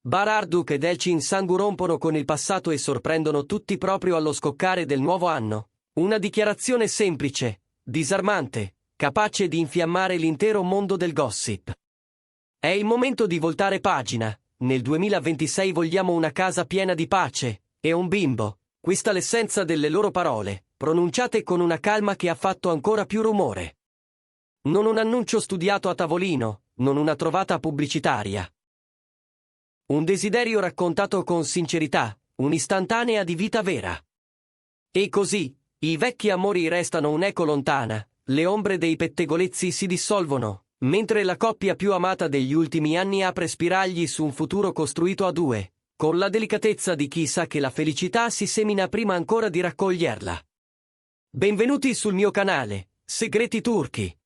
Bararduk ed Elchin Sangu rompono con il passato e sorprendono tutti proprio allo scoccare del nuovo anno. Una dichiarazione semplice, disarmante, capace di infiammare l'intero mondo del gossip. È il momento di voltare pagina. Nel 2026 vogliamo una casa piena di pace e un bimbo. Questa è l'essenza delle loro parole, pronunciate con una calma che ha fatto ancora più rumore. Non un annuncio studiato a tavolino, non una trovata pubblicitaria. Un desiderio raccontato con sincerità, un'istantanea di vita vera. E così, i vecchi amori restano un'eco lontana, le ombre dei pettegolezzi si dissolvono, mentre la coppia più amata degli ultimi anni apre spiragli su un futuro costruito a due, con la delicatezza di chi sa che la felicità si semina prima ancora di raccoglierla. Benvenuti sul mio canale, Segreti Turchi.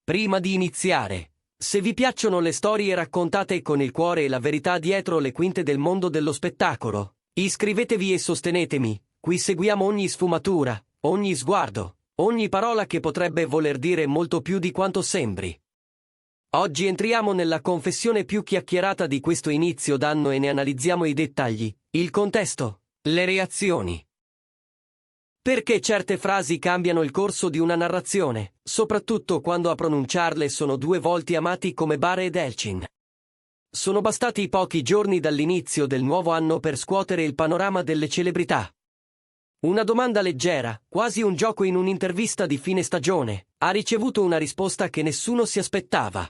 Prima di iniziare, se vi piacciono le storie raccontate con il cuore e la verità dietro le quinte del mondo dello spettacolo, iscrivetevi e sostenetemi, qui seguiamo ogni sfumatura, ogni sguardo, ogni parola che potrebbe voler dire molto più di quanto sembri. Oggi entriamo nella confessione più chiacchierata di questo inizio d'anno e ne analizziamo i dettagli, il contesto, le reazioni. Perché certe frasi cambiano il corso di una narrazione, soprattutto quando a pronunciarle sono due volti amati come Bare ed Elchin. Sono bastati pochi giorni dall'inizio del nuovo anno per scuotere il panorama delle celebrità. Una domanda leggera, quasi un gioco in un'intervista di fine stagione, ha ricevuto una risposta che nessuno si aspettava.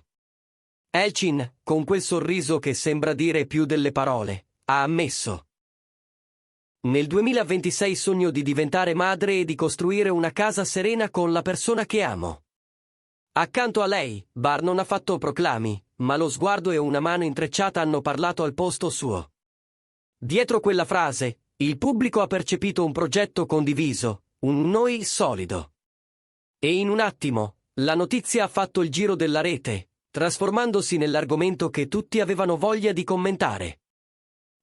Elchin, con quel sorriso che sembra dire più delle parole, ha ammesso: nel 2026 sogno di diventare madre e di costruire una casa serena con la persona che amo. Accanto a lei, Bar non ha fatto proclami, ma lo sguardo e una mano intrecciata hanno parlato al posto suo. Dietro quella frase, il pubblico ha percepito un progetto condiviso, un noi solido. E in un attimo, la notizia ha fatto il giro della rete, trasformandosi nell'argomento che tutti avevano voglia di commentare.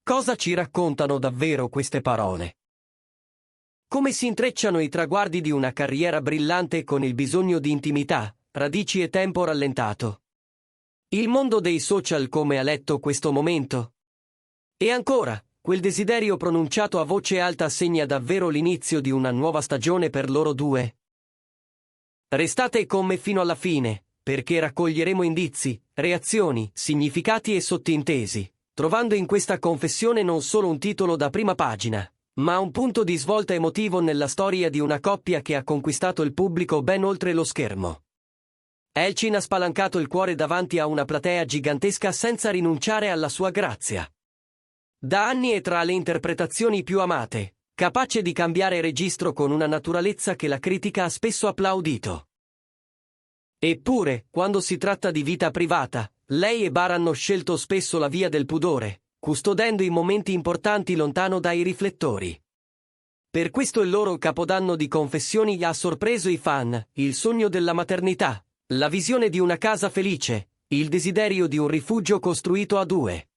Cosa ci raccontano davvero queste parole? Come si intrecciano i traguardi di una carriera brillante con il bisogno di intimità, radici e tempo rallentato? Il mondo dei social come ha letto questo momento? E ancora, quel desiderio pronunciato a voce alta segna davvero l'inizio di una nuova stagione per loro due? Restate con me fino alla fine, perché raccoglieremo indizi, reazioni, significati e sottintesi, trovando in questa confessione non solo un titolo da prima pagina, ma un punto di svolta emotivo nella storia di una coppia che ha conquistato il pubblico ben oltre lo schermo. Elchin ha spalancato il cuore davanti a una platea gigantesca senza rinunciare alla sua grazia. Da anni è tra le interpretazioni più amate, capace di cambiare registro con una naturalezza che la critica ha spesso applaudito. Eppure, quando si tratta di vita privata, lei e Bar hanno scelto spesso la via del pudore, custodendo i momenti importanti lontano dai riflettori. Per questo il loro capodanno di confessioni ha sorpreso i fan, il sogno della maternità, la visione di una casa felice, il desiderio di un rifugio costruito a due.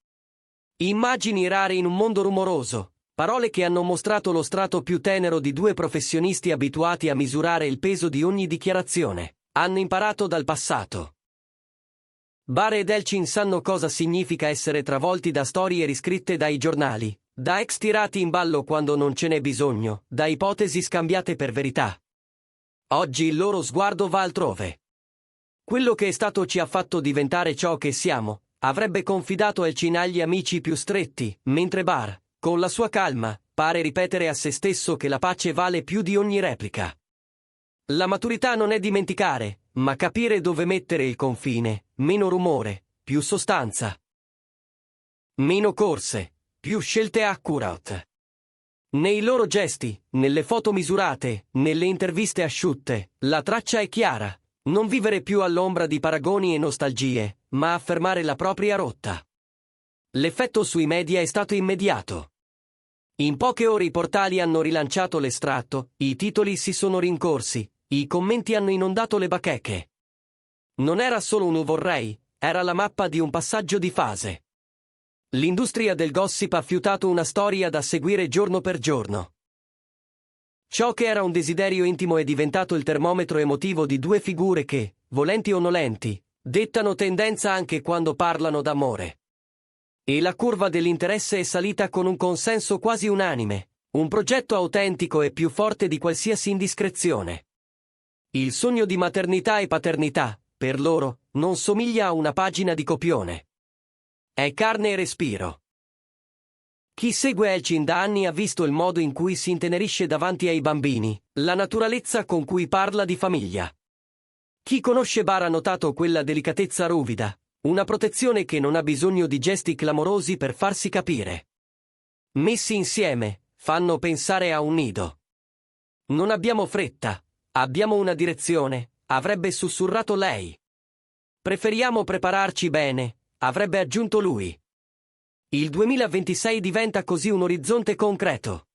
Immagini rare in un mondo rumoroso, parole che hanno mostrato lo strato più tenero di due professionisti abituati a misurare il peso di ogni dichiarazione. Hanno imparato dal passato. Bare ed Elchin sanno cosa significa essere travolti da storie riscritte dai giornali, da ex tirati in ballo quando non ce n'è bisogno, da ipotesi scambiate per verità. Oggi il loro sguardo va altrove. Quello che è stato ci ha fatto diventare ciò che siamo, avrebbe confidato Elchin agli amici più stretti, mentre Bar, con la sua calma, pare ripetere a se stesso che la pace vale più di ogni replica. La maturità non è dimenticare, ma capire dove mettere il confine, meno rumore, più sostanza. Meno corse, più scelte accurate. Nei loro gesti, nelle foto misurate, nelle interviste asciutte, la traccia è chiara, non vivere più all'ombra di paragoni e nostalgie, ma affermare la propria rotta. L'effetto sui media è stato immediato. In poche ore i portali hanno rilanciato l'estratto, i titoli si sono rincorsi, i commenti hanno inondato le bacheche. Non era solo un vorrei, era la mappa di un passaggio di fase. L'industria del gossip ha fiutato una storia da seguire giorno per giorno. Ciò che era un desiderio intimo è diventato il termometro emotivo di due figure che, volenti o nolenti, dettano tendenza anche quando parlano d'amore. E la curva dell'interesse è salita con un consenso quasi unanime. Un progetto autentico e più forte di qualsiasi indiscrezione. Il sogno di maternità e paternità, per loro, non somiglia a una pagina di copione. È carne e respiro. Chi segue Elchin da anni ha visto il modo in cui si intenerisce davanti ai bambini, la naturalezza con cui parla di famiglia. Chi conosce Bar ha notato quella delicatezza ruvida, una protezione che non ha bisogno di gesti clamorosi per farsi capire. Messi insieme, fanno pensare a un nido. Non abbiamo fretta, abbiamo una direzione, avrebbe sussurrato lei. Preferiamo prepararci bene, avrebbe aggiunto lui. Il 2026 diventa così un orizzonte concreto.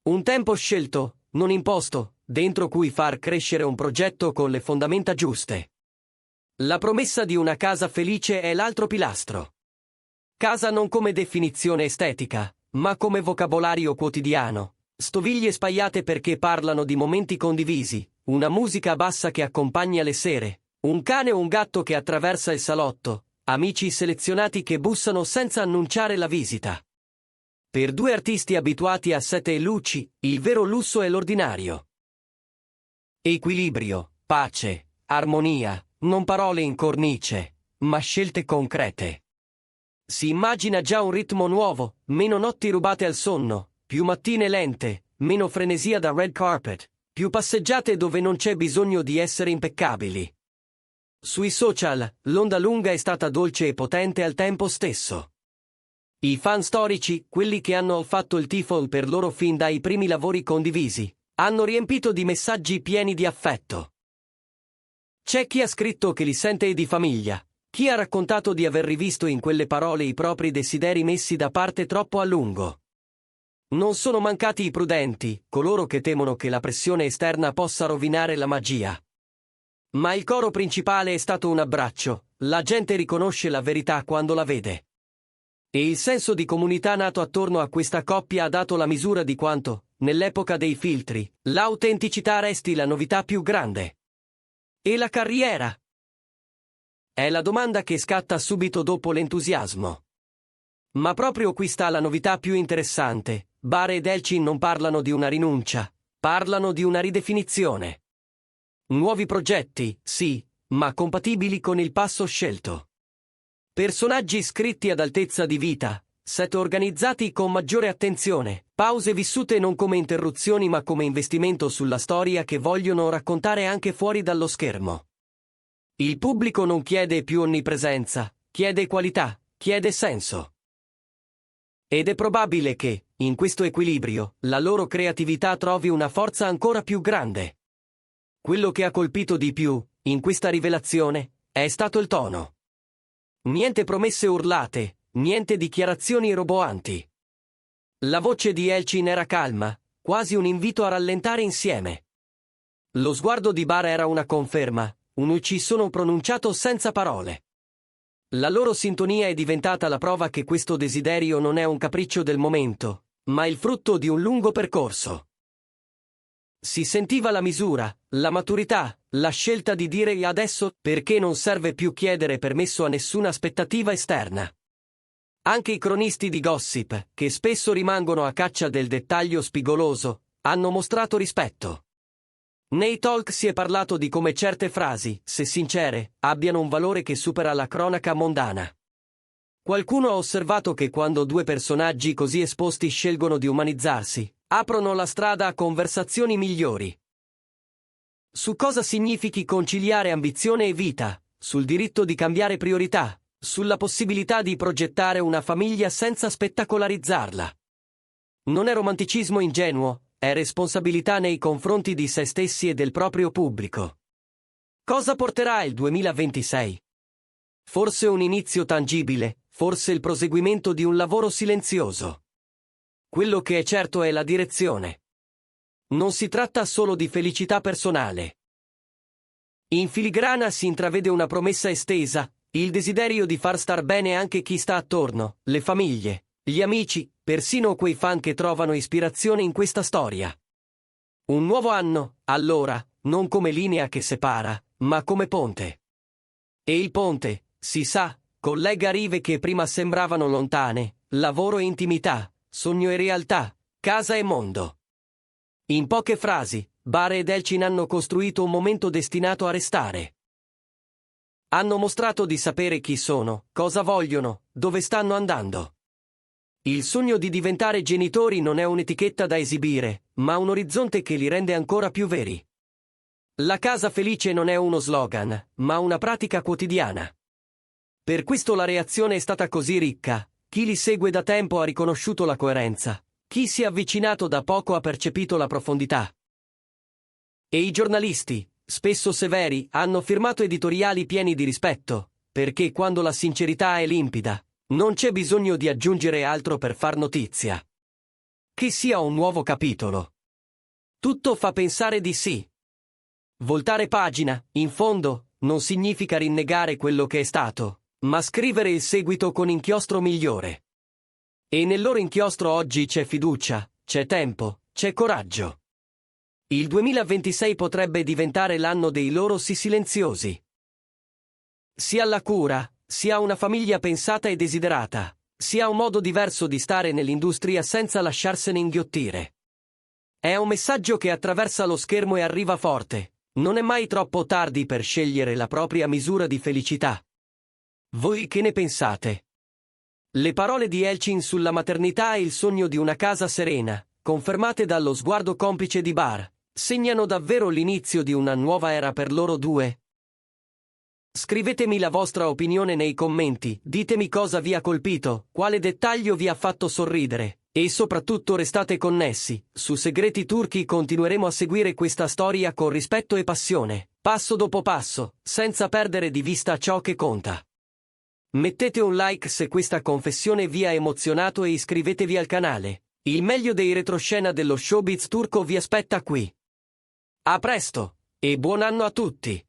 Un tempo scelto, non imposto, dentro cui far crescere un progetto con le fondamenta giuste. La promessa di una casa felice è l'altro pilastro. Casa non come definizione estetica, ma come vocabolario quotidiano. Stoviglie spaiate perché parlano di momenti condivisi, una musica bassa che accompagna le sere, un cane o un gatto che attraversa il salotto, amici selezionati che bussano senza annunciare la visita. Per due artisti abituati a sete e luci, il vero lusso è l'ordinario. Equilibrio, pace, armonia, non parole in cornice, ma scelte concrete. Si immagina già un ritmo nuovo, meno notti rubate al sonno, più mattine lente, meno frenesia da red carpet, più passeggiate dove non c'è bisogno di essere impeccabili. Sui social, l'onda lunga è stata dolce e potente al tempo stesso. I fan storici, quelli che hanno fatto il tifo per loro fin dai primi lavori condivisi, hanno riempito di messaggi pieni di affetto. C'è chi ha scritto che li sente di famiglia, chi ha raccontato di aver rivisto in quelle parole i propri desideri messi da parte troppo a lungo. Non sono mancati i prudenti, coloro che temono che la pressione esterna possa rovinare la magia. Ma il coro principale è stato un abbraccio, la gente riconosce la verità quando la vede. E il senso di comunità nato attorno a questa coppia ha dato la misura di quanto, nell'epoca dei filtri, l'autenticità resti la novità più grande. E la carriera? È la domanda che scatta subito dopo l'entusiasmo. Ma proprio qui sta la novità più interessante. Bar ed Elchin non parlano di una rinuncia, parlano di una ridefinizione. Nuovi progetti, sì, ma compatibili con il passo scelto. Personaggi scritti ad altezza di vita, set organizzati con maggiore attenzione, pause vissute non come interruzioni ma come investimento sulla storia che vogliono raccontare anche fuori dallo schermo. Il pubblico non chiede più onnipresenza, chiede qualità, chiede senso. Ed è probabile che, in questo equilibrio, la loro creatività trovi una forza ancora più grande. Quello che ha colpito di più, in questa rivelazione, è stato il tono. Niente promesse urlate, niente dichiarazioni roboanti. La voce di Elchin era calma, quasi un invito a rallentare insieme. Lo sguardo di Bar era una conferma, un uccisono pronunciato senza parole. La loro sintonia è diventata la prova che questo desiderio non è un capriccio del momento, ma il frutto di un lungo percorso. Si sentiva la misura, la maturità, la scelta di dire adesso perché non serve più chiedere permesso a nessuna aspettativa esterna. Anche i cronisti di gossip, che spesso rimangono a caccia del dettaglio spigoloso, hanno mostrato rispetto. Nei talk si è parlato di come certe frasi, se sincere, abbiano un valore che supera la cronaca mondana. Qualcuno ha osservato che quando due personaggi così esposti scelgono di umanizzarsi, aprono la strada a conversazioni migliori. Su cosa significhi conciliare ambizione e vita, sul diritto di cambiare priorità, sulla possibilità di progettare una famiglia senza spettacolarizzarla. Non è romanticismo ingenuo, è responsabilità nei confronti di se stessi e del proprio pubblico. Cosa porterà il 2026? Forse un inizio tangibile, forse il proseguimento di un lavoro silenzioso. Quello che è certo è la direzione. Non si tratta solo di felicità personale. In filigrana si intravede una promessa estesa, il desiderio di far star bene anche chi sta attorno, le famiglie, gli amici, persino quei fan che trovano ispirazione in questa storia. Un nuovo anno, allora, non come linea che separa, ma come ponte. E il ponte, si sa, collega rive che prima sembravano lontane, lavoro e intimità, sogno e realtà, casa e mondo. In poche frasi, Bare ed Elchin hanno costruito un momento destinato a restare. Hanno mostrato di sapere chi sono, cosa vogliono, dove stanno andando. Il sogno di diventare genitori non è un'etichetta da esibire, ma un orizzonte che li rende ancora più veri. La casa felice non è uno slogan, ma una pratica quotidiana. Per questo la reazione è stata così ricca. Chi li segue da tempo ha riconosciuto la coerenza, chi si è avvicinato da poco ha percepito la profondità. E i giornalisti, spesso severi, hanno firmato editoriali pieni di rispetto, perché quando la sincerità è limpida, non c'è bisogno di aggiungere altro per far notizia. Che sia un nuovo capitolo. Tutto fa pensare di sì. Voltare pagina, in fondo, non significa rinnegare quello che è stato, ma scrivere il seguito con inchiostro migliore. E nel loro inchiostro oggi c'è fiducia, c'è tempo, c'è coraggio. Il 2026 potrebbe diventare l'anno dei loro sì silenziosi. Si ha la cura, si ha una famiglia pensata e desiderata, si ha un modo diverso di stare nell'industria senza lasciarsene inghiottire. È un messaggio che attraversa lo schermo e arriva forte. Non è mai troppo tardi per scegliere la propria misura di felicità. Voi che ne pensate? Le parole di Elchin sulla maternità e il sogno di una casa serena, confermate dallo sguardo complice di Bar, segnano davvero l'inizio di una nuova era per loro due? Scrivetemi la vostra opinione nei commenti, ditemi cosa vi ha colpito, quale dettaglio vi ha fatto sorridere, e soprattutto restate connessi. Su Segreti Turchi continueremo a seguire questa storia con rispetto e passione, passo dopo passo, senza perdere di vista ciò che conta. Mettete un like se questa confessione vi ha emozionato e iscrivetevi al canale. Il meglio dei retroscena dello showbiz turco vi aspetta qui. A presto, e buon anno a tutti!